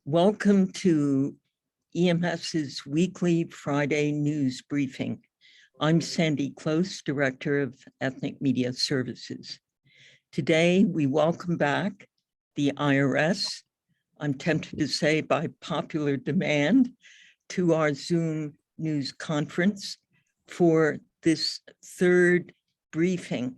Welcome to EMS's weekly Friday news briefing. I'm Sandy Close, Director of Ethnic Media Services. Today, we welcome back the IRS, I'm tempted to say by popular demand, to our Zoom news conference for this third briefing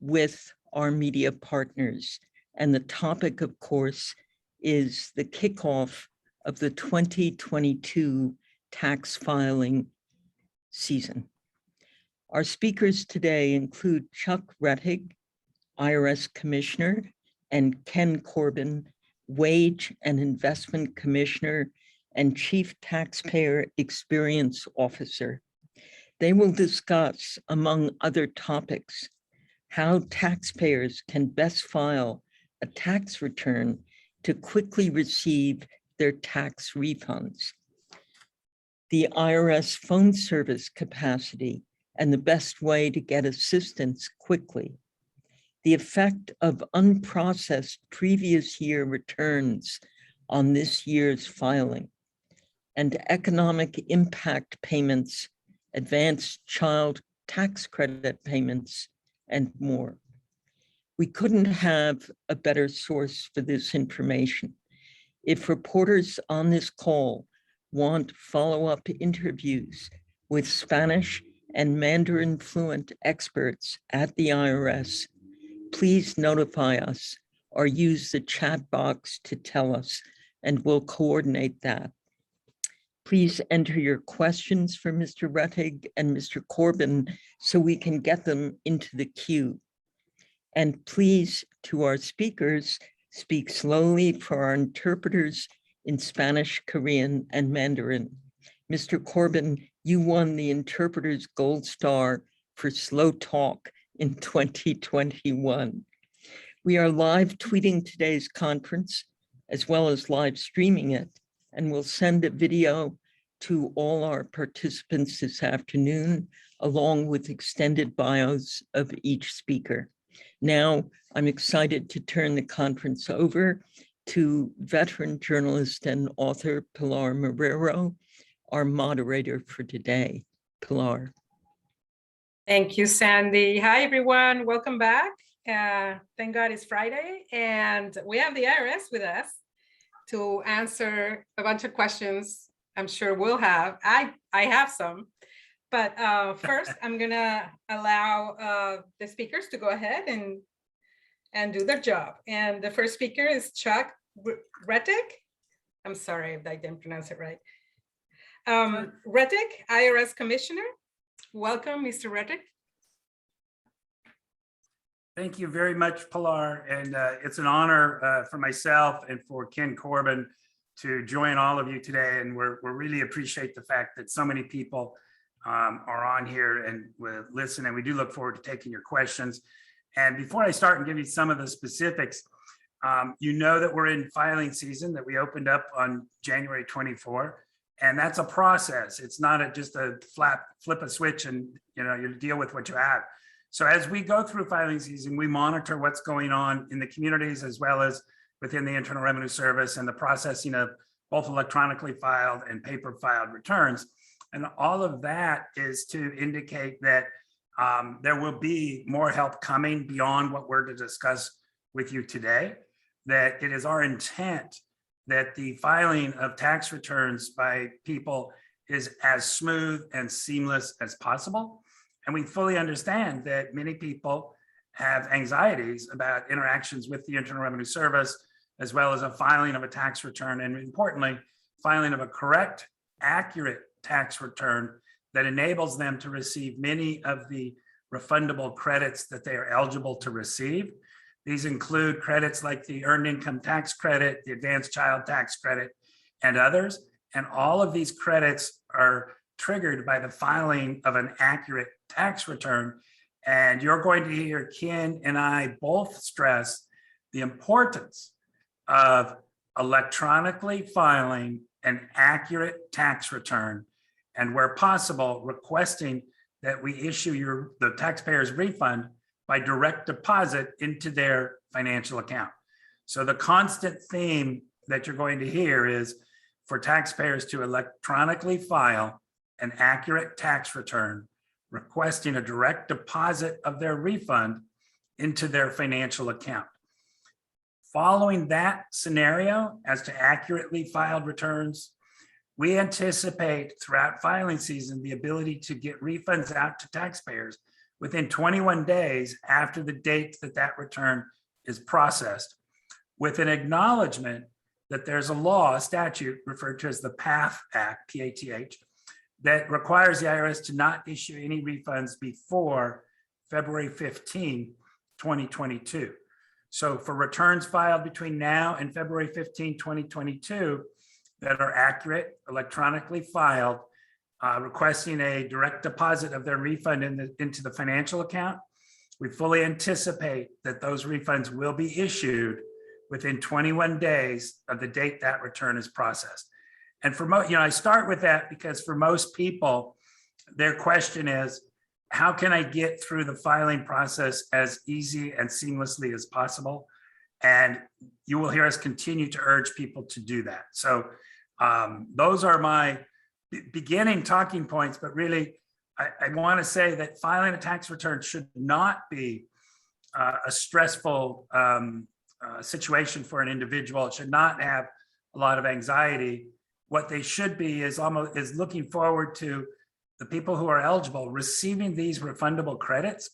with our media partners. And the topic, of course, is the kickoff of the 2022 tax filing season. Our speakers today include Chuck Rettig, IRS Commissioner, and Ken Corbin, Wage and Investment Commissioner and Chief Taxpayer Experience Officer. They will discuss, among other topics, how taxpayers can best file a tax return to quickly receive their tax refunds, the IRS phone service capacity and the best way to get assistance quickly, the effect of unprocessed previous year returns on this year's filing, and economic impact payments, advanced child tax credit payments, and more. We couldn't have a better source for this information. If reporters on this call want follow-up interviews with Spanish and Mandarin fluent experts at the IRS, please notify us or use the chat box to tell us, and we'll coordinate that. Please enter your questions for Mr. Rettig and Mr. Corbin so we can get them into the queue. And please, to our speakers, speak slowly for our interpreters in Spanish, Korean, and Mandarin. Mr. Corbin, you won the Interpreter's Gold Star for slow talk in 2021. We are live tweeting today's conference, as well as live streaming it, and we'll send a video to all our participants this afternoon, along with extended bios of each speaker. Now, I'm excited to turn the conference over to veteran journalist and author Pilar Marrero, our moderator for today. Pilar. Thank you, Sandy. Hi, everyone. Welcome back. Thank God it's Friday, and we have the IRS with us to answer a bunch of questions I'm sure we'll have. I have some. But first, I'm going to allow the speakers to go ahead and do their job. And the first speaker is Chuck Rettig. I'm sorry if I didn't pronounce it right. Rettig, IRS Commissioner. Welcome, Mr. Rettig. Thank you very much, Pilar. And it's an honor for myself and for Ken Corbin to join all of you today. And we really appreciate the fact that so many people are on here and will listen, and we do look forward to taking your questions. And before I start and give you some of the specifics, you know that we're in filing season, that we opened up on January 24, and that's a process. It's not just a flip a switch and you deal with what you have. So as we go through filing season, we monitor what's going on in the communities as well as within the Internal Revenue Service and the processing of both electronically filed and paper filed returns. And all of that is to indicate that there will be more help coming beyond what we're to discuss with you today, that it is our intent that the filing of tax returns by people is as smooth and seamless as possible. And we fully understand that many people have anxieties about interactions with the Internal Revenue Service, as well as a filing of a tax return, and importantly, filing of a correct, accurate tax return that enables them to receive many of the refundable credits that they are eligible to receive. These include credits like the Earned Income Tax Credit, the Advanced Child Tax Credit, and others. And all of these credits are triggered by the filing of an accurate tax return. And you're going to hear Ken and I both stress the importance of electronically filing an accurate tax return, and where possible, requesting that we issue the taxpayer's refund by direct deposit into their financial account. So the constant theme that you're going to hear is for taxpayers to electronically file an accurate tax return, requesting a direct deposit of their refund into their financial account. Following that scenario as to accurately filed returns, we anticipate throughout filing season the ability to get refunds out to taxpayers within 21 days after the date that that return is processed, with an acknowledgement that there's a law, a statute referred to as the PATH Act, P-A-T-H, that requires the IRS to not issue any refunds before February 15, 2022. So for returns filed between now and February 15, 2022, that are accurate, electronically filed, requesting a direct deposit of their refund into the financial account, we fully anticipate that those refunds will be issued within 21 days of the date that return is processed. And for most, I start with that because for most people, their question is, how can I get through the filing process as easy and seamlessly as possible? And you will hear us continue to urge people to do that. So those are my beginning talking points, but really, I want to say that filing a tax return should not be a stressful situation for an individual. It should not have a lot of anxiety. What they should be is looking forward to the people who are eligible receiving these refundable credits.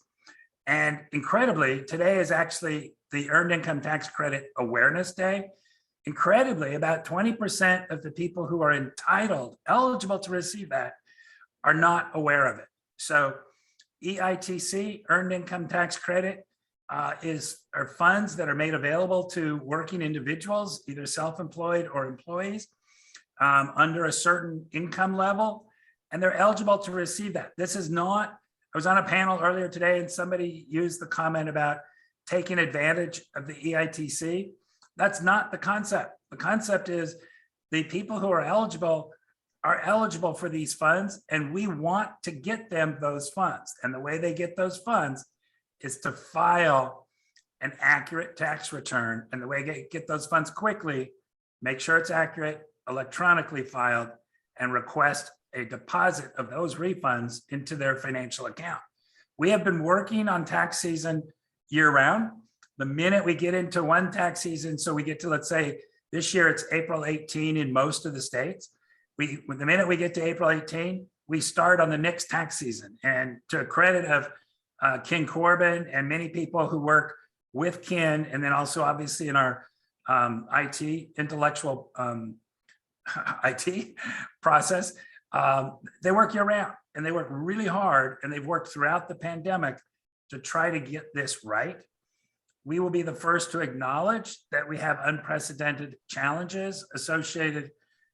And incredibly, today is actually the Earned Income Tax Credit Awareness Day. Incredibly, about 20% of the people who are eligible to receive that, are not aware of it. So EITC, Earned Income Tax Credit, are funds that are made available to working individuals, either self-employed or employees, under a certain income level, and they're eligible to receive that. This is not, I was on a panel earlier today and somebody used the comment about taking advantage of the EITC. That's not the concept. The concept is the people who are eligible for these funds, and we want to get them those funds. And the way they get those funds is to file an accurate tax return. And the way they get those funds quickly, make sure it's accurate, electronically filed, and request a deposit of those refunds into their financial account. We have been working on tax season year round. The minute we get into one tax season, so we get to, let's say, this year it's April 18 in most of the states. The minute we get to April 18, we start on the next tax season. And to the credit of Ken Corbin and many people who work with Ken, and then also obviously in our intellectual IT process, they work year round and they work really hard, and they've worked throughout the pandemic to try to get this right. We will be the first to acknowledge that we have unprecedented challenges associated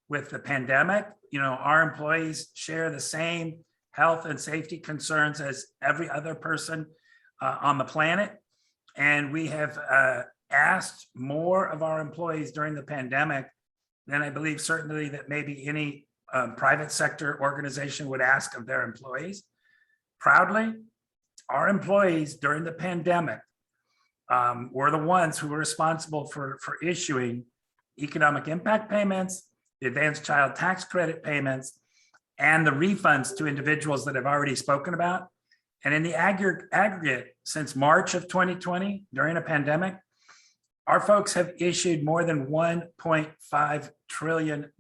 with the pandemic. Our employees share the same health and safety concerns as every other person on the planet. And we have asked more of our employees during the pandemic than I believe certainly that maybe any private sector organization would ask of their employees. Proudly, our employees during the pandemic were the ones who were responsible for issuing economic impact payments, the advanced child tax credit payments, and the refunds to individuals that I've already spoken about. And in the aggregate, since March of 2020, during a pandemic, our folks have issued more than $1.5 trillion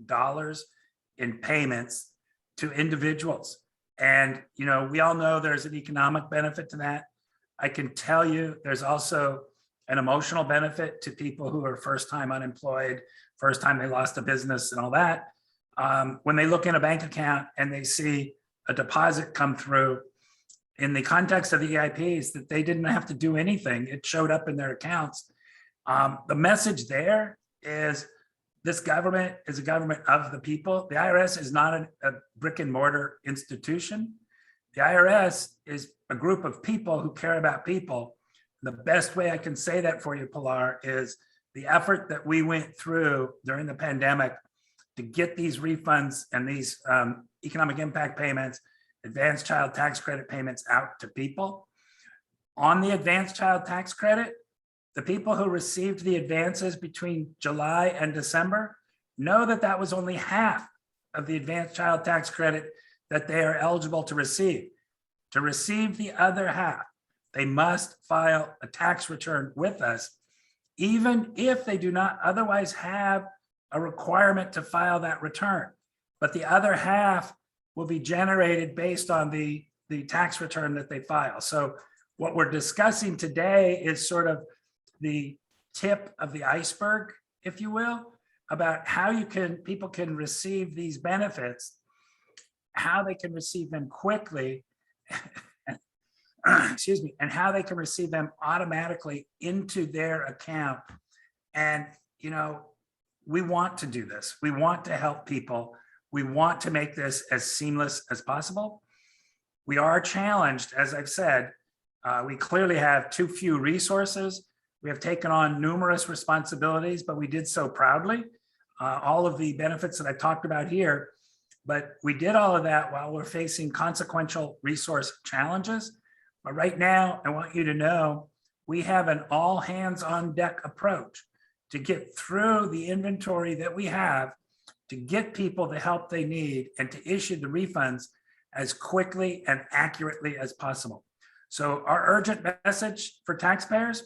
in payments to individuals. And, we all know there's an economic benefit to that. I can tell you there's also an emotional benefit to people who are first-time unemployed, first time they lost a business and all that. When they look in a bank account and they see a deposit come through in the context of the EIPs that they didn't have to do anything, it showed up in their accounts. The message there is this government is a government of the people. The IRS is not a brick and mortar institution. The IRS is a group of people who care about people. The best way I can say that for you, Pilar, is the effort that we went through during the pandemic to get these refunds and these economic impact payments, advanced child tax credit payments out to people. On the advanced child tax credit, The people who received the advances between July and December know that that was only half of the advanced child tax credit that they are eligible to receive. To receive the other half, they must file a tax return with us, even if they do not otherwise have a requirement to file that return. But the other half will be generated based on the tax return that they file. So what we're discussing today is sort of the tip of the iceberg, if you will, about how people can receive these benefits, how they can receive them quickly, excuse me, and how they can receive them automatically into their account. And, you know, we want to do this. We want to help people. We want to make this as seamless as possible. We are challenged, as I've said, we clearly have too few resources. We have taken on numerous responsibilities, but we did so proudly. All of the benefits that I talked about here, but we did all of that while we're facing consequential resource challenges. But right now, I want you to know we have an all hands on deck approach to get through the inventory that we have, to get people the help they need, and to issue the refunds as quickly and accurately as possible. So our urgent message for taxpayers,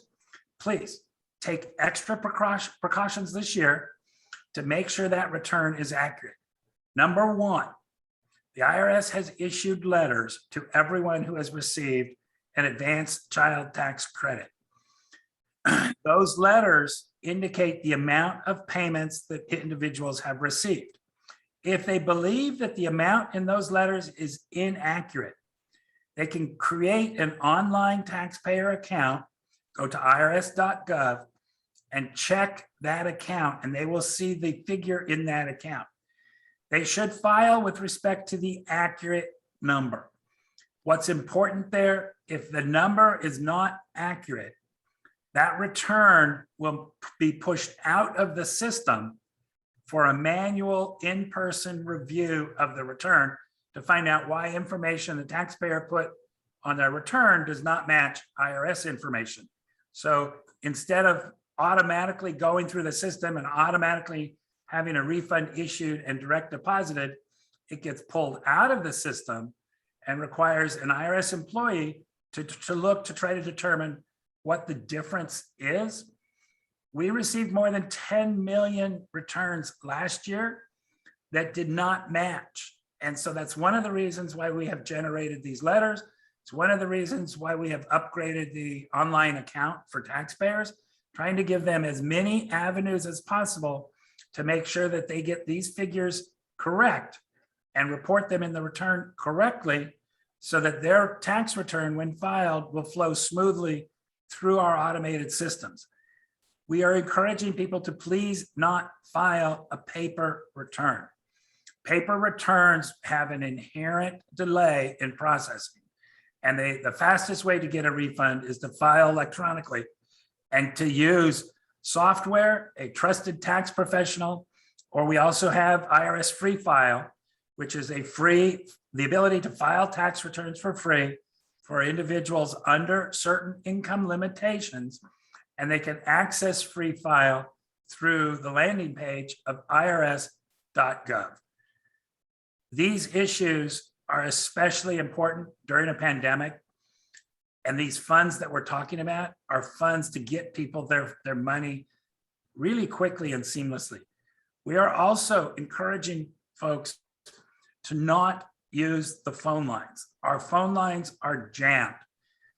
please take extra precautions this year to make sure that return is accurate. Number one, the IRS has issued letters to everyone who has received an advanced child tax credit. Those letters indicate the amount of payments that individuals have received. If they believe that the amount in those letters is inaccurate, they can create an online taxpayer account, go to irs.gov and check that account, and they will see the figure in that account. They should file with respect to the accurate number. What's important there, if the number is not accurate, that return will be pushed out of the system for a manual in-person review of the return to find out why information the taxpayer put on their return does not match IRS information. So instead of automatically going through the system and automatically having a refund issued and direct deposited, it gets pulled out of the system and requires an IRS employee to look to try to determine what the difference is. We received more than 10 million returns last year that did not match. And so that's one of the reasons why we have generated these letters. It's one of the reasons why we have upgraded the online account for taxpayers, trying to give them as many avenues as possible to make sure that they get these figures correct and report them in the return correctly, so that their tax return, when filed, will flow smoothly through our automated systems. We are encouraging people to please not file a paper return. Paper returns have an inherent delay in processing. And the fastest way to get a refund is to file electronically and to use software, a trusted tax professional, or we also have IRS Free File, which is the ability to file tax returns for free for individuals under certain income limitations, and they can access Free File through the landing page of irs.gov. These issues are especially important during a pandemic, and these funds that we're talking about are funds to get people their money really quickly and seamlessly. We are also encouraging folks to not use the phone lines. Our phone lines are jammed.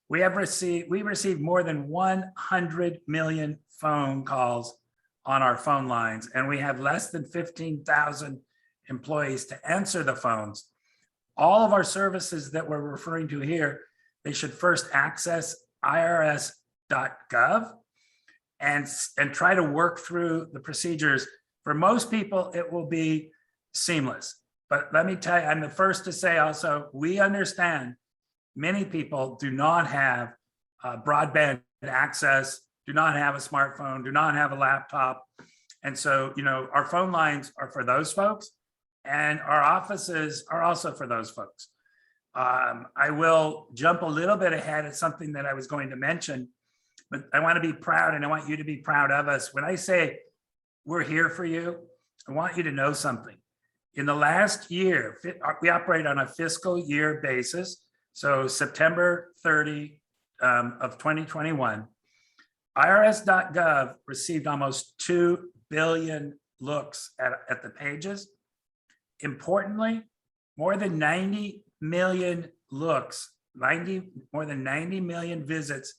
We received more than 100 million phone calls on our phone lines, and we have less than 15,000 employees to answer the phones. All of our services that we're referring to here, they should first access irs.gov and try to work through the procedures. For most people, it will be seamless. But let me tell you, I'm the first to say also, we understand many people do not have broadband access, do not have a smartphone, do not have a laptop. And so, you know, our phone lines are for those folks, and our offices are also for those folks. I will jump a little bit ahead of something that I was going to mention, but I want to be proud and I want you to be proud of us. When I say we're here for you, I want you to know something. In the last year, we operate on a fiscal year basis. So September 30 of 2021, IRS.gov received almost 2 billion looks at the pages. Importantly, more than 90 million looks, more than 90 million visits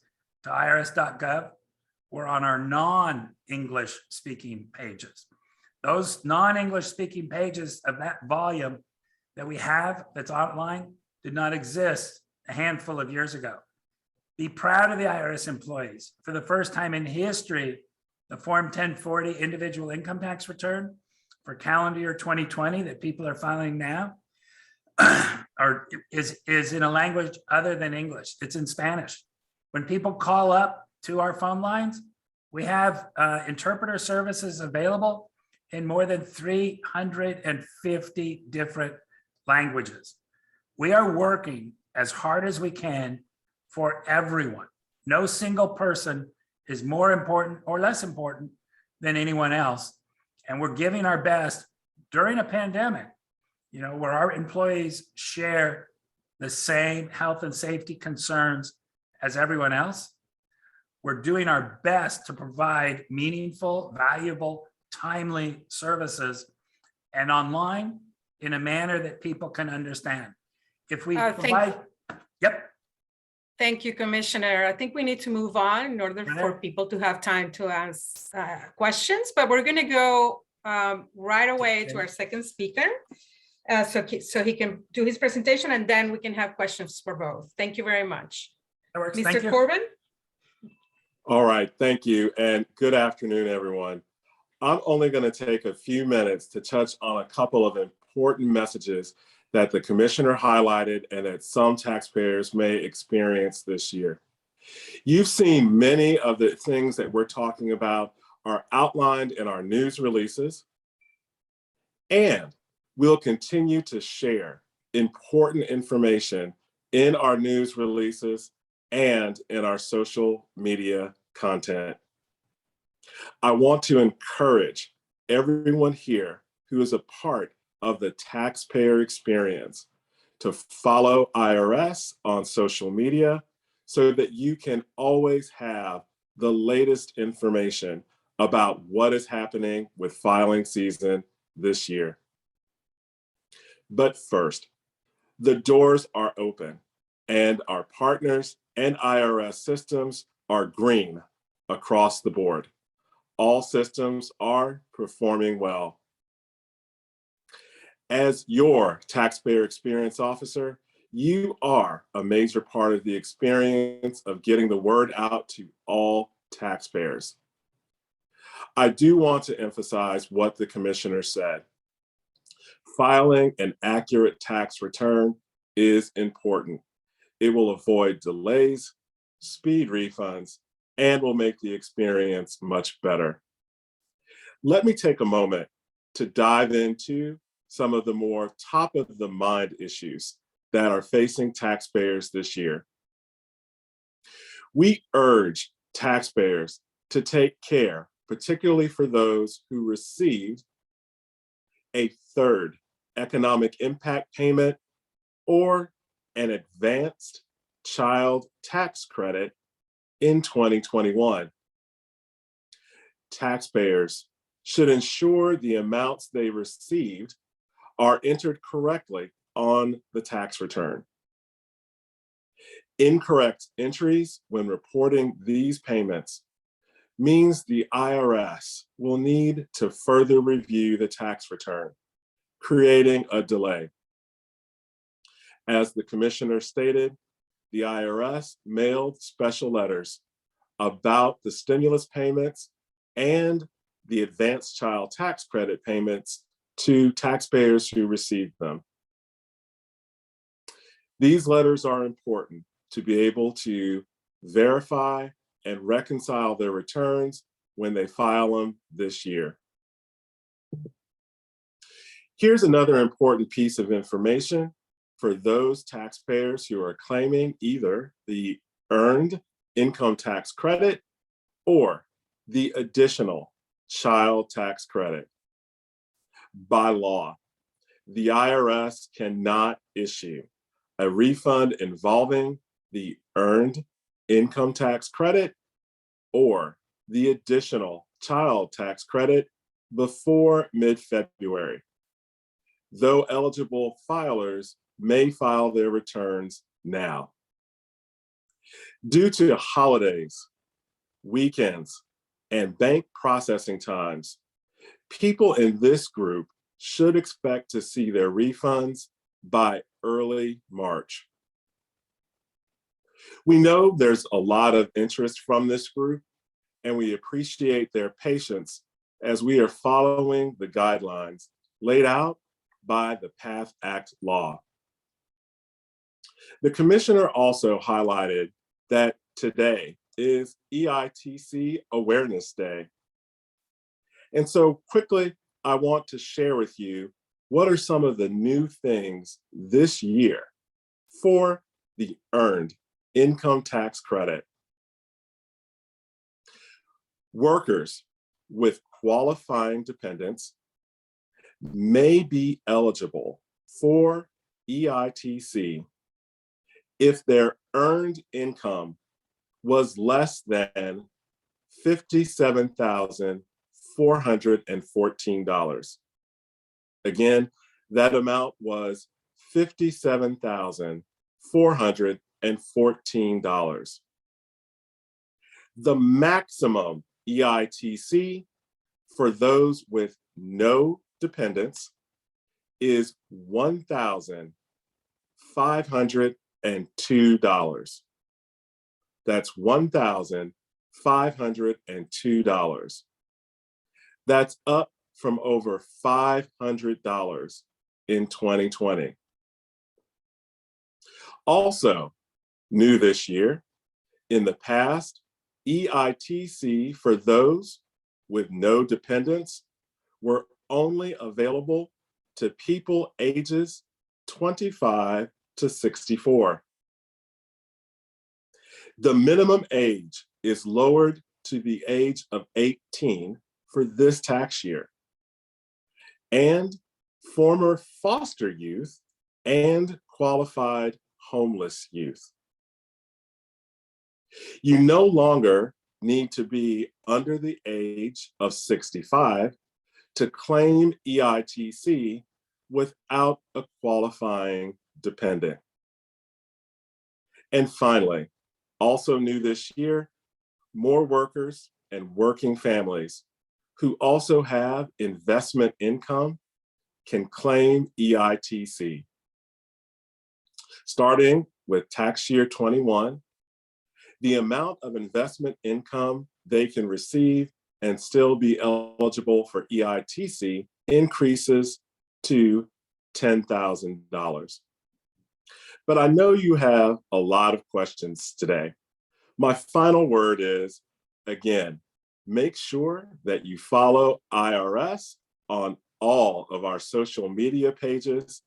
to IRS.gov were on our non-English speaking pages. Those non-English speaking pages of that volume that we have that's online did not exist a handful of years ago. Be proud of the IRS employees. For the first time in history, the Form 1040 individual income tax return for calendar year 2020 that people are filing now is in a language other than English. It's in Spanish. When people call up to our phone lines, we have interpreter services available in more than 350 different languages. We are working as hard as we can for everyone. No single person is more important or less important than anyone else. And we're giving our best during a pandemic, where our employees share the same health and safety concerns as everyone else. We're doing our best to provide meaningful, valuable, timely services and online in a manner that people can understand. If we provide, yep. Thank you, Commissioner. I think we need to move on in order for people to have time to ask questions, but we're going to go right away to our second speaker so he can do his presentation, and then we can have questions for both. Thank you very much. That works. Mr. Thank you. Corbin? All right, thank you, and good afternoon, everyone. I'm only going to take a few minutes to touch on a couple of important messages that the Commissioner highlighted and that some taxpayers may experience this year. You've seen many of the things that we're talking about are outlined in our news releases, and we'll continue to share important information in our news releases and in our social media content. I want to encourage everyone here who is a part of the taxpayer experience to follow IRS on social media so that you can always have the latest information about what is happening with filing season this year. But first, the doors are open and our partners and IRS systems are green across the board. All systems are performing well. As your taxpayer experience officer, you are a major part of the experience of getting the word out to all taxpayers. I do want to emphasize what the Commissioner said. Filing an accurate tax return is important. It will avoid delays, speed refunds, and will make the experience much better. Let me take a moment to dive into some of the more top of the mind issues that are facing taxpayers this year. We urge taxpayers to take care, particularly for those who received a third economic impact payment or an advanced child tax credit in 2021. Taxpayers should ensure the amounts they received are entered correctly on the tax return. Incorrect entries when reporting these payments means the IRS will need to further review the tax return, creating a delay. As the Commissioner stated, the IRS mailed special letters about the stimulus payments and the advanced child tax credit payments to taxpayers who received them. These letters are important to be able to verify and reconcile their returns when they file them this year. Here's another important piece of information for those taxpayers who are claiming either the earned income tax credit or the additional child tax credit. By law, the IRS cannot issue a refund involving the earned income tax credit or the additional child tax credit before mid-February, though eligible filers may file their returns now. Due to holidays, weekends, and bank processing times, people in this group should expect to see their refunds by early March. We know there's a lot of interest from this group, and we appreciate their patience as we are following the guidelines laid out by the PATH Act law. The commissioner also highlighted that today is EITC Awareness Day. And so quickly, I want to share with you what are some of the new things this year for the earned income tax credit. Workers with qualifying dependents may be eligible for EITC if their earned income was less than $57,414. Again, that amount was $57,414. The maximum EITC for those with no dependents is $1,502. That's $1,502. That's up from over $500 in 2020. Also, new this year, in the past, EITC for those with no dependents were only available to people ages 25 to 64. The minimum age is lowered to the age of 18 for this tax year. And former foster youth and qualified homeless youth. You no longer need to be under the age of 65 to claim EITC without a qualifying dependent. And finally, also new this year, more workers and working families who also have investment income can claim EITC. Starting with tax year 21, the amount of investment income they can receive and still be eligible for EITC increases to $10,000. But I know you have a lot of questions today. My final word is, again, make sure that you follow IRS on all of our social media pages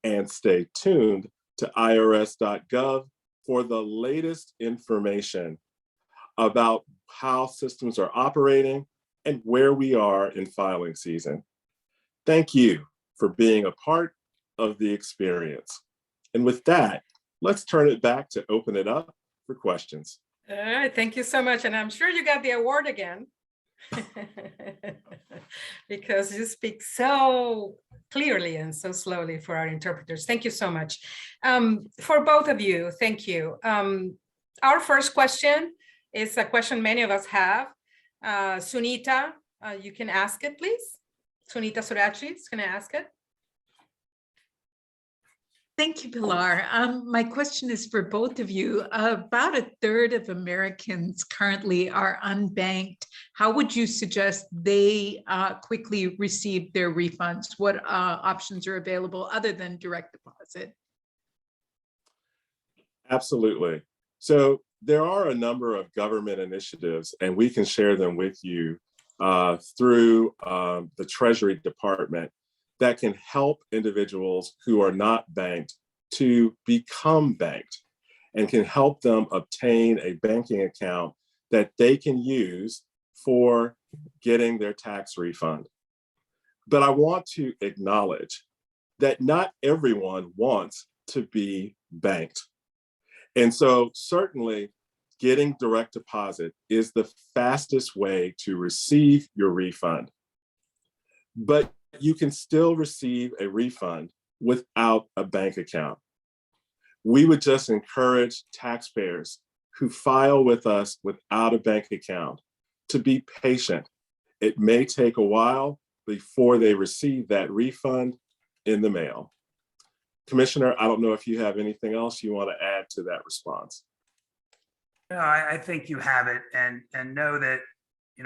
and stay tuned to irs.gov for the latest information about how systems are operating and where we are in filing season. Thank you for being a part of the experience. And with that, let's turn it back to open it up for questions. All right, thank you so much. And I'm sure you got the award again because you speak so clearly and so slowly for our interpreters. Thank you so much. For both of you, thank you. Our first question is a question many of us have. Sunita, you can ask it, please. Sunita Surachi is going to ask it. Thank you, Pilar. My question is for both of you. About a third of Americans currently are unbanked. How would you suggest they quickly receive their refunds? What options are available other than direct deposit? Absolutely. So there are a number of government initiatives, and we can share them with you through the Treasury Department that can help individuals who are not banked to become banked and can help them obtain a banking account that they can use for getting their tax refund. But I want to acknowledge that not everyone wants to be banked. And so certainly getting direct deposit is the fastest way to receive your refund. But you can still receive a refund without a bank account. We would just encourage taxpayers who file with us without a bank account to be patient. It may take a while before they receive that refund in the mail. Commissioner, I don't know if you have anything else you want to add to that response. No, I think you have it, and know that,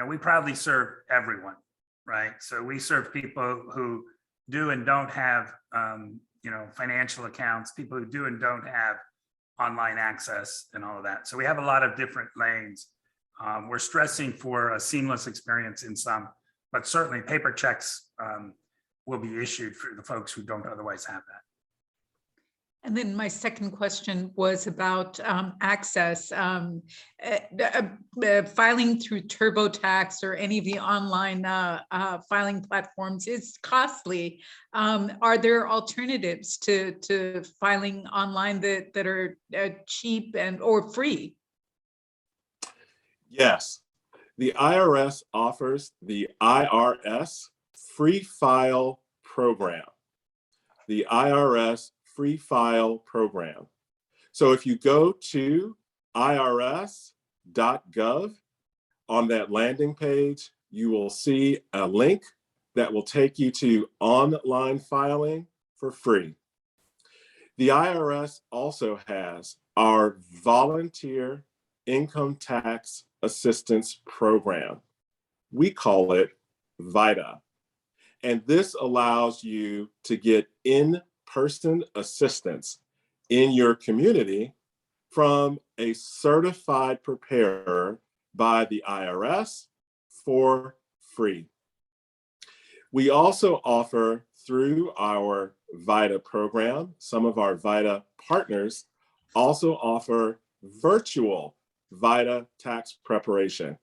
we proudly serve everyone, right? So we serve people who do and don't have, financial accounts, people who do and don't have online access and all of that. So we have a lot of different lanes. We're stressing for a seamless experience in some, but certainly paper checks will be issued for the folks who don't otherwise have that. And then my second question was about access. Filing through TurboTax or any of the online filing platforms is costly. Are there alternatives to filing online that are cheap or free? Yes, the IRS offers the IRS Free File Program. The IRS Free File Program. So if you go to irs.gov, on that landing page, you will see a link that will take you to online filing for free. The IRS also has our Volunteer Income Tax Assistance Program. We call it VITA. And this allows you to get in-person assistance in your community from a certified preparer by the IRS for free. We also offer through our VITA program, some of our VITA partners also offer virtual VITA tax preparation.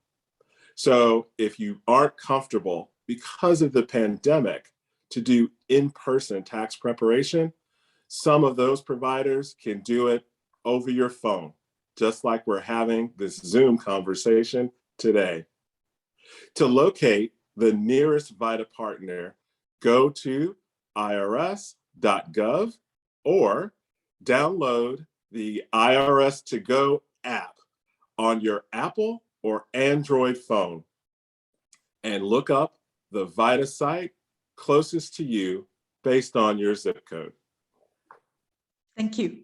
So if you aren't comfortable because of the pandemic to do in-person tax preparation, some of those providers can do it over your phone, just like we're having this Zoom conversation today. To locate the nearest VITA partner, go to irs.gov or download the IRS To Go app on your Apple or Android phone and look up the VITA site closest to you based on your zip code. Thank you.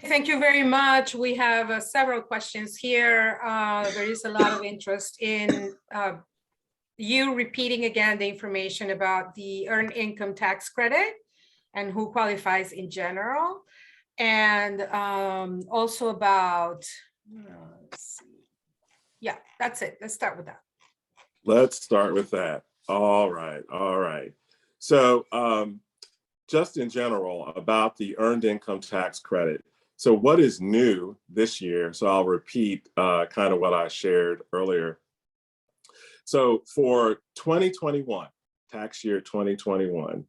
Thank you very much. We have several questions here. There is a lot of interest in you repeating again the information about the earned income tax credit and who qualifies in general. And also about, let's see. Yeah, that's it. Let's start with that. Let's start with that. All right. So just in general about the earned income tax credit. So what is new this year? So I'll repeat kind of what I shared earlier. So for 2021, tax year 2021,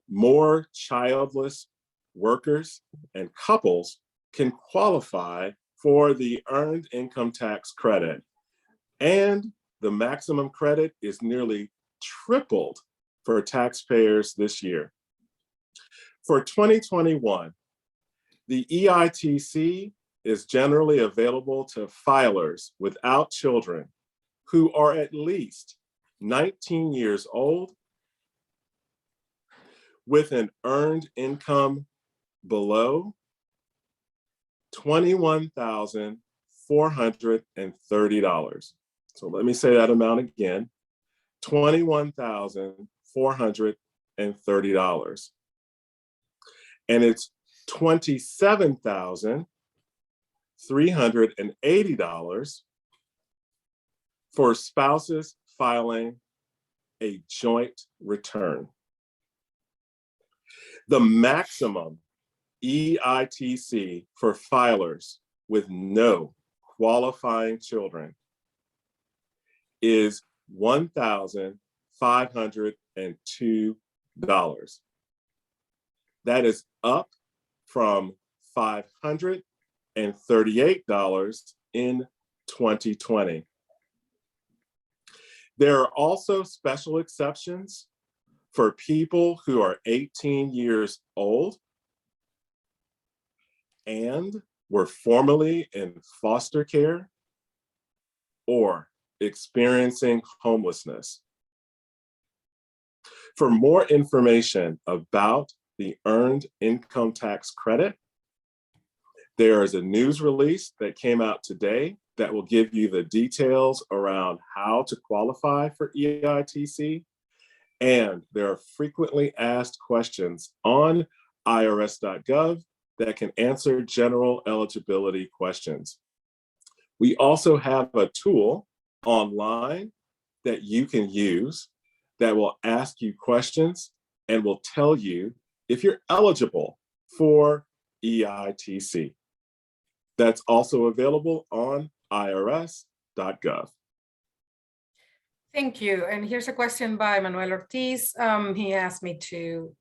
more childless workers and couples can qualify for the earned income tax credit. And the maximum credit is nearly tripled for taxpayers this year. For 2021, the EITC is generally available to filers without children who are at least 19 years old with an earned income below $21,430. So let me say that amount again, $21,430. And it's $27,380 for spouses filing a joint return. The maximum EITC for filers with no qualifying children is $1,502. That is up from $538 in 2020. There are also special exceptions for people who are 18 years old and were formerly in foster care or experiencing homelessness. For more information about the Earned Income Tax Credit, there is a news release that came out today that will give you the details around how to qualify for EITC. And there are frequently asked questions on irs.gov that can answer general eligibility questions. We also have a tool online that you can use that will ask you questions and will tell you if you're eligible for EITC. That's also available on irs.gov. Thank you. And here's a question by Manuel Ortiz. He asked me to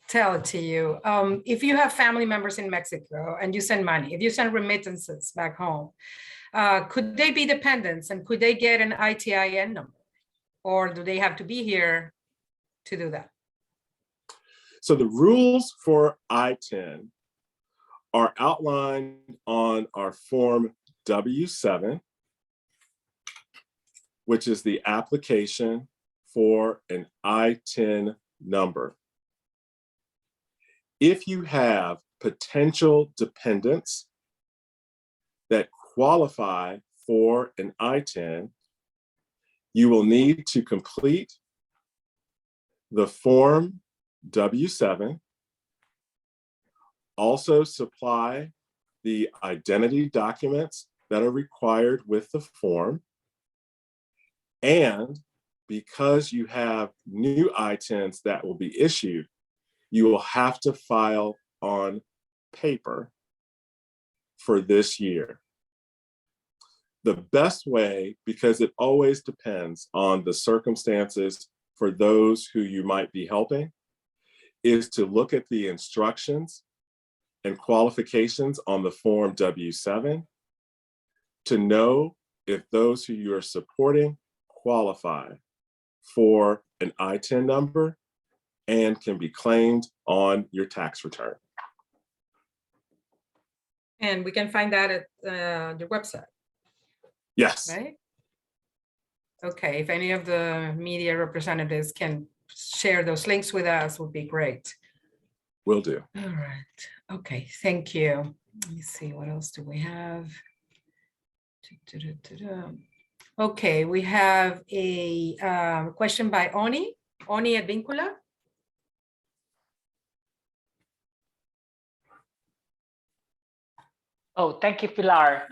tell it to you. If you have family members in Mexico and you send money, if you send remittances back home, could they be dependents and could they get an ITIN number? Or do they have to be here to do that? So the rules for ITIN are outlined on our Form W-7, which is the application for an ITIN number. If you have potential dependents that qualify for an ITIN, you will need to complete the Form W-7, also supply the identity documents that are required with the form, and because you have new ITINs that will be issued, you will have to file on paper for this year. The best way, because it always depends on the circumstances for those who you might be helping, is to look at the instructions and qualifications on the Form W-7 to know if those who you are supporting qualify for an ITIN number and can be claimed on your tax return. And we can find that at your website. Yes. Right? Okay, if any of the media representatives can share those links with us, would be great. Will do. All right, okay, thank you. Let me see, what else do we have? Okay, we have a question by Oni at Vincula. Oh, thank you, Pilar.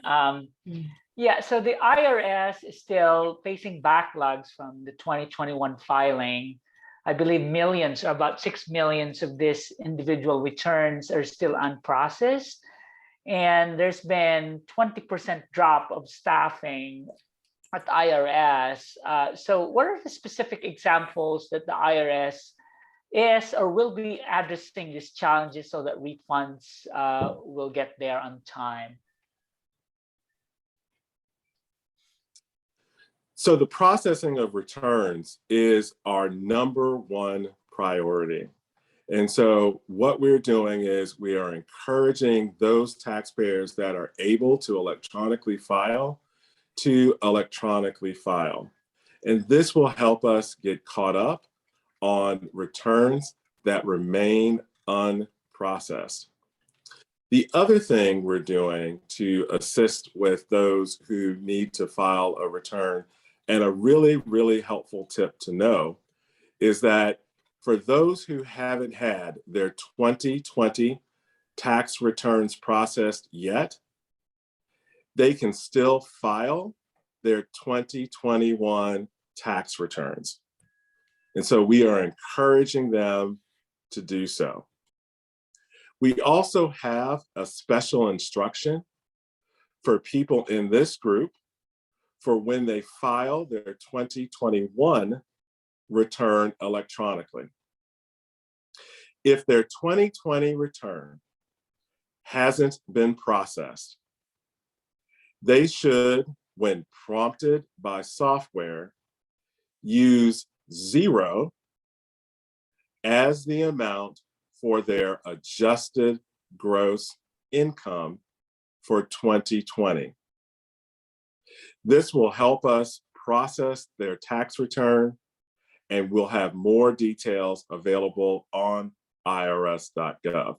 Yeah, so the IRS is still facing backlogs from the 2021 filing. I believe millions, or about 6 million of these individual returns are still unprocessed. And there's been 20% drop of staffing at IRS. So what are the specific examples that the IRS is or will be addressing these challenges so that refunds will get there on time? So the processing of returns is our #1 priority. And so what we're doing is we are encouraging those taxpayers that are able to electronically file to electronically file. And this will help us get caught up on returns that remain unprocessed. The other thing we're doing to assist with those who need to file a return, and a really, really helpful tip to know, is that for those who haven't had their 2020 tax returns processed yet, they can still file their 2021 tax returns. And so we are encouraging them to do so. We also have a special instruction for people in this group for when they file their 2021 return electronically. If their 2020 return hasn't been processed, they should, when prompted by software, use 0 as the amount for their adjusted gross income for 2020. This will help us process their tax return, and we'll have more details available on irs.gov.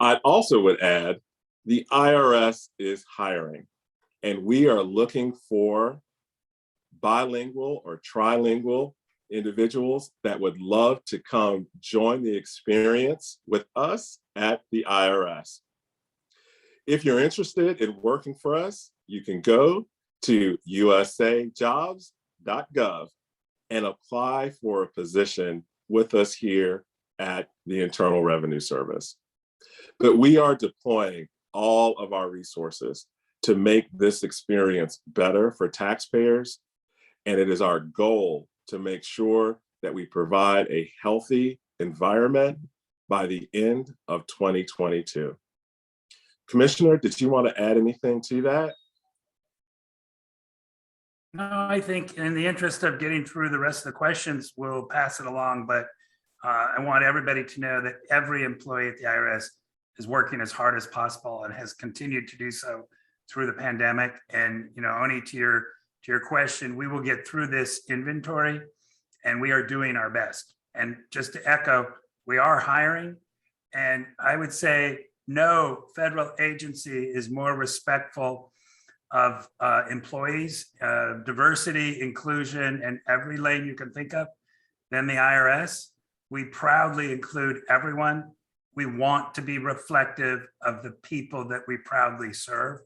I also would add, the IRS is hiring, and we are looking for bilingual or trilingual individuals that would love to come join the experience with us at the IRS. If you're interested in working for us, you can go to usajobs.gov and apply for a position with us here at the Internal Revenue Service. But we are deploying all of our resources to make this experience better for taxpayers. And it is our goal to make sure that we provide a healthy environment by the end of 2022. Commissioner, did you want to add anything to that? No, I think in the interest of getting through the rest of the questions, we'll pass it along. But I want everybody to know that every employee at the IRS is working as hard as possible and has continued to do so through the pandemic. And, you know, Oni, to your question, we will get through this inventory and we are doing our best. And just to echo, we are hiring. And I would say no federal agency is more respectful of employees, diversity, inclusion, and every lane you can think of than the IRS. We proudly include everyone. We want to be reflective of the people that we proudly serve.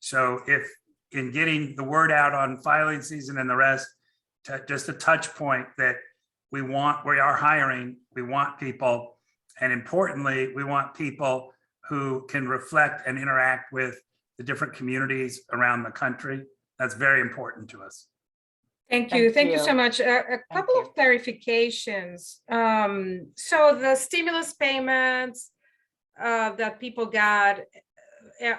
So if in getting the word out on filing season and the rest, just a touch point that we are hiring, we want people, and importantly, we want people who can reflect and interact with the different communities around the country. That's very important to us. Thank you so much. A couple of clarifications. So the stimulus payments that people got,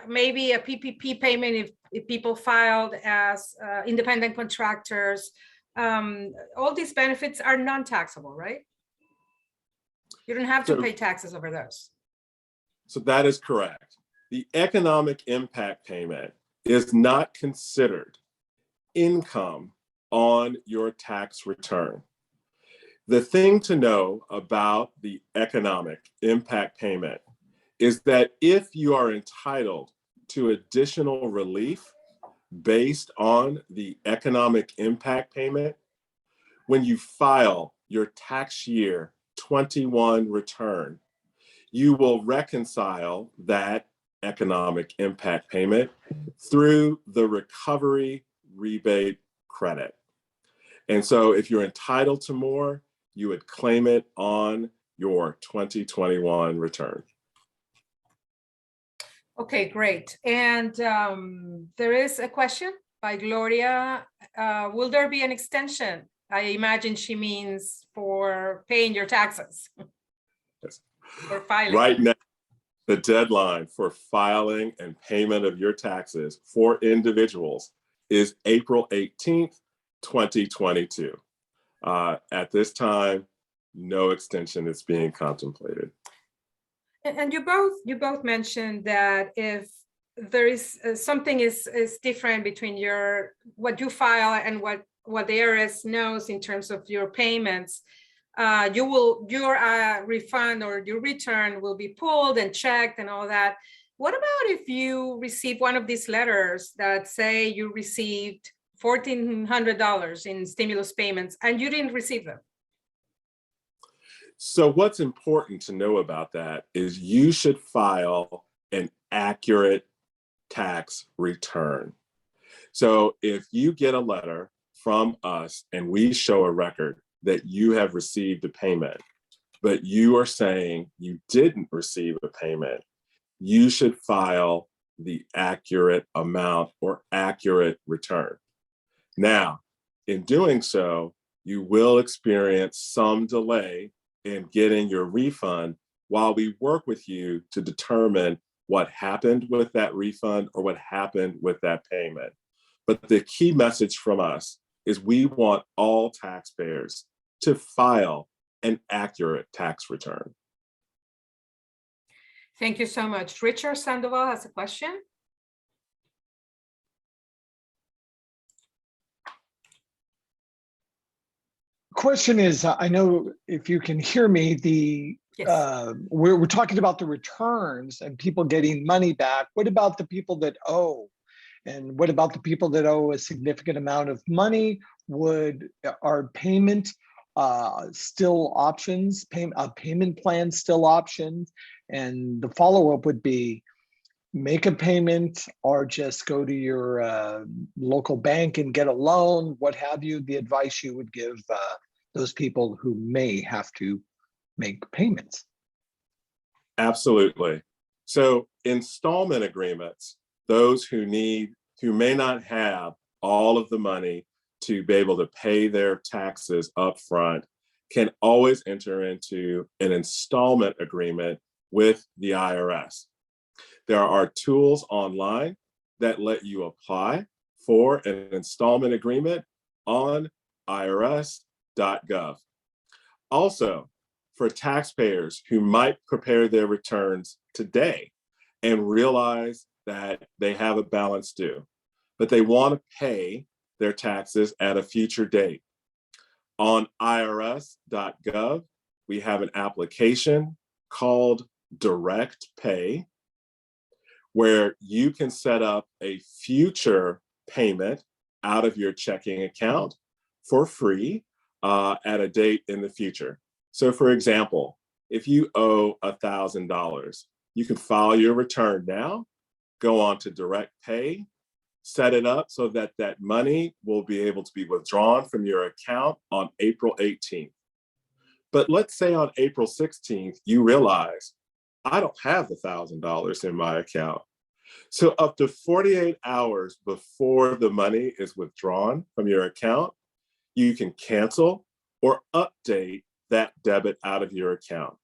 maybe a PPP payment if people filed as independent contractors, all these benefits are non-taxable, right? You don't have to pay taxes over those. So that is correct. The economic impact payment is not considered income on your tax return. The thing to know about the economic impact payment is that if you are entitled to additional relief based on the economic impact payment, when you file your tax year 21 return, you will reconcile that economic impact payment through the recovery rebate credit. And so if you're entitled to more, you would claim it on your 2021 return. Okay, great. And there is a question by Gloria. Will there be an extension? I imagine she means for paying your taxes. Yes. For filing. Right now, the deadline for filing and payment of your taxes for individuals is April 18th, 2022. At this time, no extension is being contemplated. And you both mentioned that if there is something is different between what you file and what the IRS knows in terms of your payments, your refund or your return will be pulled and checked and all that. What about if you receive one of these letters that say you received $1,400 in stimulus payments and you didn't receive them? So what's important to know about that is you should file an accurate tax return. So if you get a letter from us and we show a record that you have received a payment, but you are saying you didn't receive a payment, you should file the accurate amount or accurate return. Now, in doing so, you will experience some delay in getting your refund while we work with you to determine what happened with that refund or what happened with that payment. But the key message from us is we want all taxpayers to file an accurate tax return. Thank you so much. Richard Sandoval has a question. Question is, I know if you can hear me, Yes. we're talking about the returns and people getting money back. What about the people that owe? And what about the people that owe a significant amount of money? Are payment still options, payment plans still options? And the follow-up would be, make a payment or just go to your local bank and get a loan, what have you, the advice you would give those people who may have to make payments. Absolutely. So installment agreements, those who may not have all of the money to be able to pay their taxes up front can always enter into an installment agreement with the IRS. There are tools online that let you apply for an installment agreement on IRS.gov. Also, for taxpayers who might prepare their returns today and realize that they have a balance due, but they want to pay their taxes at a future date. On IRS.gov, we have an application called Direct Pay, where you can set up a future payment out of your checking account for free at a date in the future. So for example, if you owe $1,000, you can file your return now, go on to Direct Pay, set it up so that that money will be able to be withdrawn from your account on April 18th. But let's say on April 16th, you realize, I don't have the $1,000 in my account. So up to 48 hours before the money is withdrawn from your account, you can cancel or update that debit out of your account.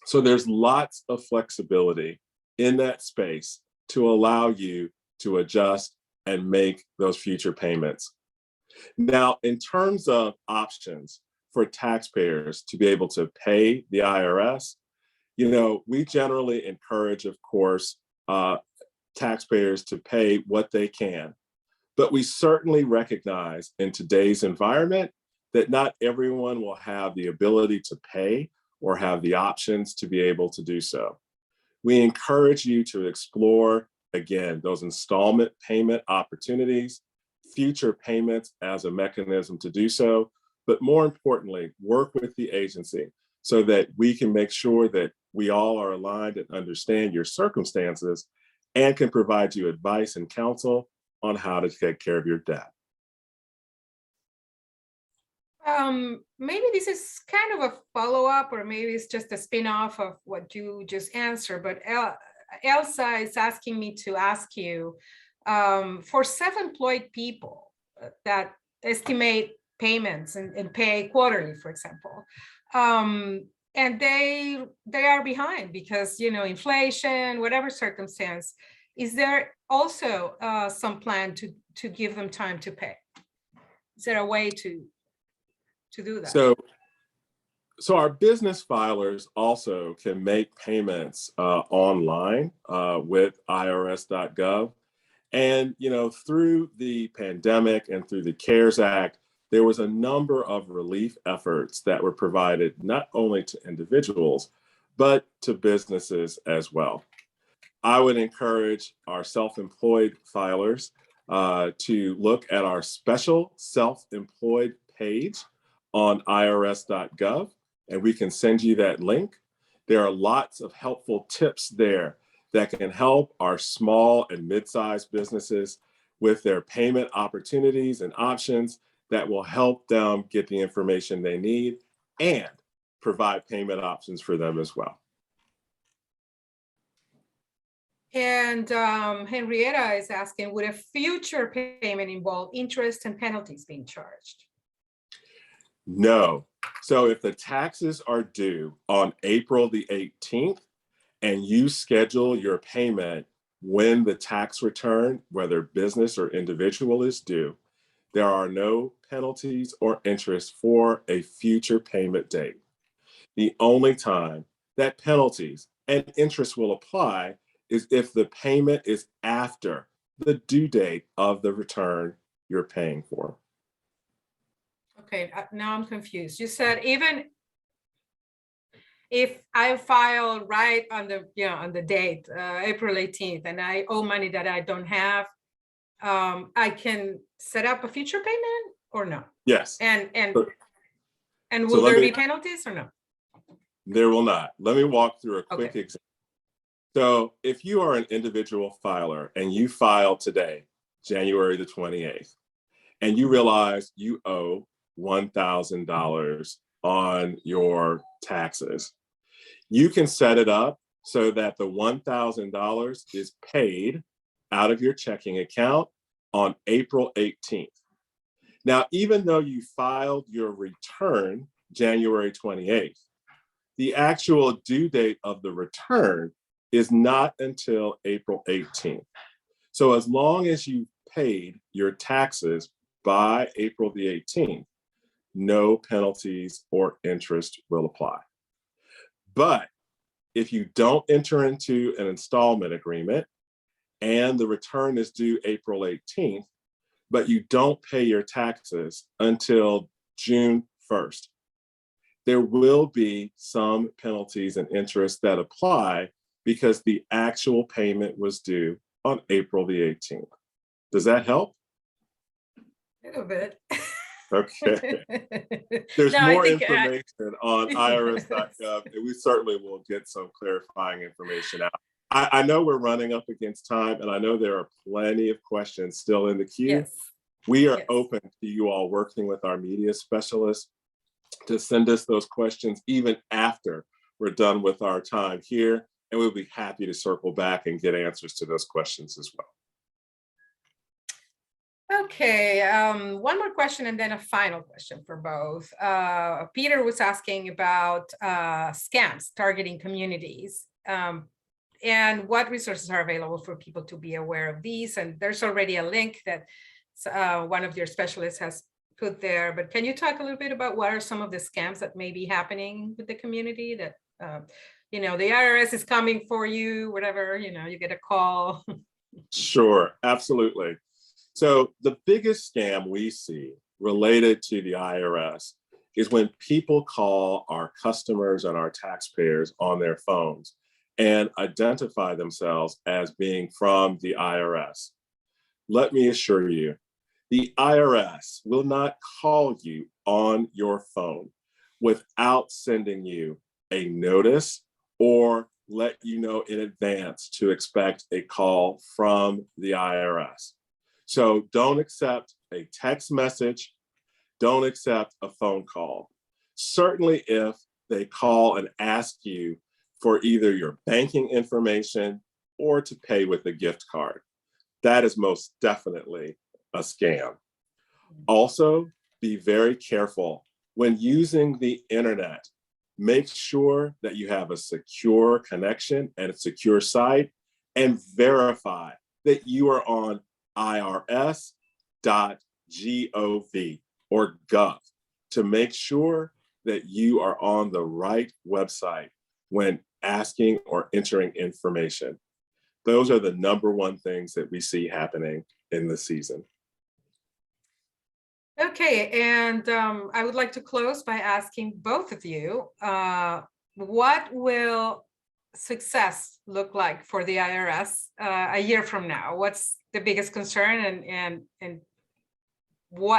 So there's lots of flexibility in that space to allow you to adjust and make those future payments. Now, in terms of options for taxpayers to be able to pay the IRS, we generally encourage, of course, taxpayers to pay what they can. But we certainly recognize in today's environment that not everyone will have the ability to pay or have the options to be able to do so. We encourage you to explore, again, those installment payment opportunities, future payments as a mechanism to do so, but more importantly, work with the agency so that we can make sure that we all are aligned and understand your circumstances and can provide you advice and counsel on how to take care of your debt. Maybe this is kind of a follow-up, or maybe it's just a spin-off of what you just answered, but Elsa is asking me to ask you, for self-employed people that estimate payments and pay quarterly, for example, and they are behind because, inflation, whatever circumstance, is there also some plan to give them time to pay? Is there a way to do that? So our business filers also can make payments online with IRS.gov. And, through the pandemic and through the CARES Act, there was a number of relief efforts that were provided not only to individuals, but to businesses as well. I would encourage our self-employed filers to look at our special self-employed page on IRS.gov, and we can send you that link. There are lots of helpful tips there that can help our small and mid-sized businesses with their payment opportunities and options that will help them get the information they need and provide payment options for them as well. And Henrietta is asking, would a future payment involve interest and penalties being charged? No. So if the taxes are due on April the 18th and you schedule your payment when the tax return, whether business or individual, is due, there are no penalties or interest for a future payment date. The only time that penalties and interest will apply is if the payment is after the due date of the return you're paying for. Okay, now I'm confused. You said even if I file right on the, on the date, April 18th, and I owe money that I don't have, I can set up a future payment or no? Yes. And So will there be penalties or no? There will not. Let me walk through a quick Okay. example. So if you are an individual filer and you file today, January the 28th, and you realize you owe $1,000 on your taxes, you can set it up so that the $1,000 is paid out of your checking account on April 18th. Now, even though you filed your return January 28th, the actual due date of the return is not until April 18th. So as long as you paid your taxes by April the 18th, no penalties or interest will apply. But if you don't enter into an installment agreement and the return is due April 18th, but you don't pay your taxes until June 1st, there will be some penalties and interest that apply because the actual payment was due on April the 18th. Does that help? A little bit. Okay. There's No, more information on irs.gov, and we certainly will get some clarifying information out. I know we're running up against time, and I know there are plenty of questions still in the queue. Yes. We are Yes. open to you all working with our media specialists to send us those questions even after we're done with our time here, and we'll be happy to circle back and get answers to those questions as well. Okay, one more question and then a final question for both. Peter was asking about scams targeting communities and what resources are available for people to be aware of these. And there's already a link that one of your specialists has put there, but can you talk a little bit about what are some of the scams that may be happening with the community that, the IRS is coming for you, whatever, you get a call. Sure, absolutely. So the biggest scam we see related to the IRS is when people call our customers and our taxpayers on their phones and identify themselves as being from the IRS. Let me assure you, the IRS will not call you on your phone without sending you a notice or let you know in advance to expect a call from the IRS. So don't accept a text message, don't accept a phone call. Certainly if they call and ask you for either your banking information or to pay with a gift card, that is most definitely a scam. Also, be very careful when using the internet. Make sure that you have a secure connection and a secure site, and verify that you are on irs.gov or gov to make sure that you are on the right website when asking or entering information. Those are the number one things that we see happening in the season. Okay, and I would like to close by asking both of you, what will success look like for the IRS a year from now? What's the biggest concern, and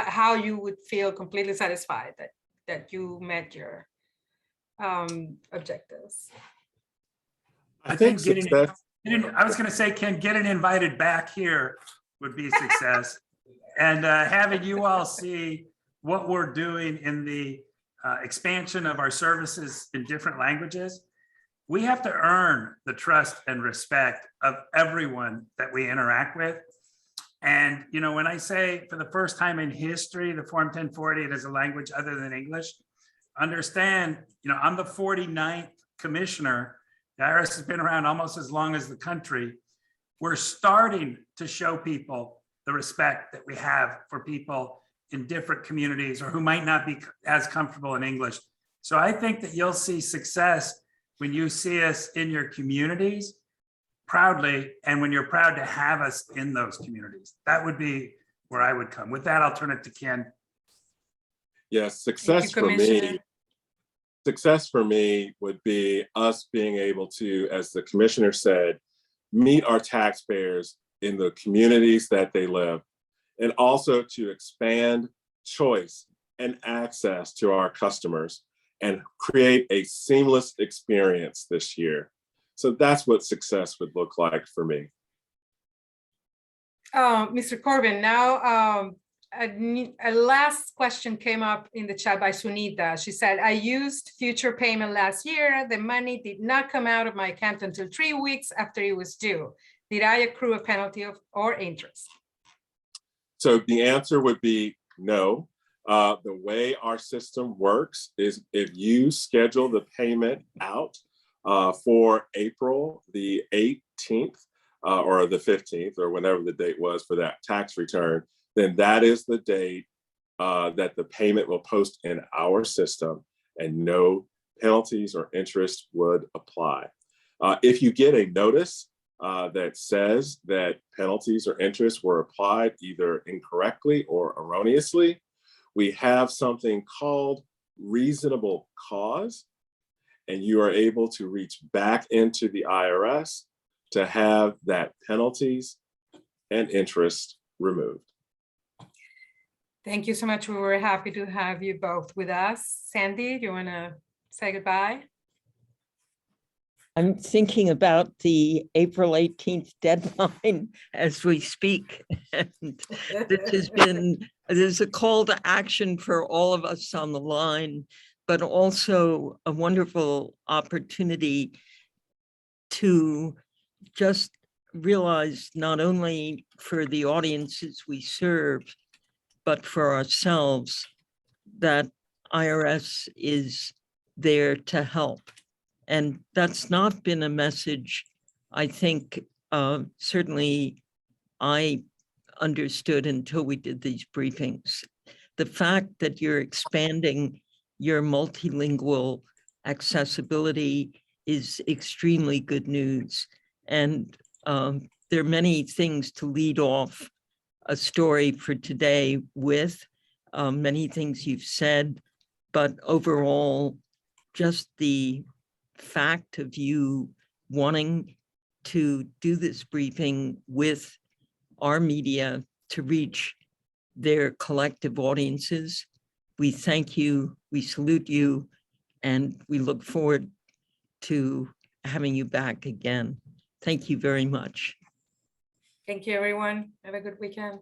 how you would feel completely satisfied that you met your objectives? I think success. I was going to say, Ken, getting invited back here would be a success. And having you all see what we're doing in the expansion of our services in different languages. we have to earn the trust and respect of everyone that we interact with. And, you know, when I say for the first time in history, the Form 1040 it is a language other than English, understand, you know, I'm the 49th commissioner. The IRS has been around almost as long as the country. We're starting to show people the respect that we have for people in different communities or who might not be as comfortable in English. So I think that you'll see success when you see us in your communities proudly, and when you're proud to have us in those communities. That would be where I would come. With that, I'll turn it to Ken. Yes, success for me. Success for me would be us being able to, as the commissioner said, meet our taxpayers in the communities that they live, and also to expand choice and access to our customers and create a seamless experience this year. So that's what success would look like for me. Mr. Corbin, now a last question came up in the chat by Sunita. She said, I used future payment last year. The money did not come out of my account until 3 weeks after it was due. Did I accrue a penalty or interest? So the answer would be no. The way our system works is if you schedule the payment out for April the 18th or the 15th or whenever the date was for that tax return, then that is the date that the payment will post in our system and no penalties or interest would apply. If you get a notice that says that penalties or interest were applied either incorrectly or erroneously, we have something called reasonable cause, and you are able to reach back into the IRS to have that penalties and interest removed. Thank you so much. We were happy to have you both with us. Sandy, do you want to say goodbye? I'm thinking about the April 18th deadline as we speak. And there's a call to action for all of us on the line, but also a wonderful opportunity to just realize not only for the audiences we serve, but for ourselves, that IRS is there to help. And that's not been a message, I think, certainly I understood until we did these briefings. The fact that you're expanding your multilingual accessibility is extremely good news. And there are many things to lead off a story for today with, many things you've said, but overall, just the fact of you wanting to do this briefing with our media to reach their collective audiences. We thank you, we salute you, and we look forward to having you back again. Thank you very much. Thank you, everyone. Have a good weekend.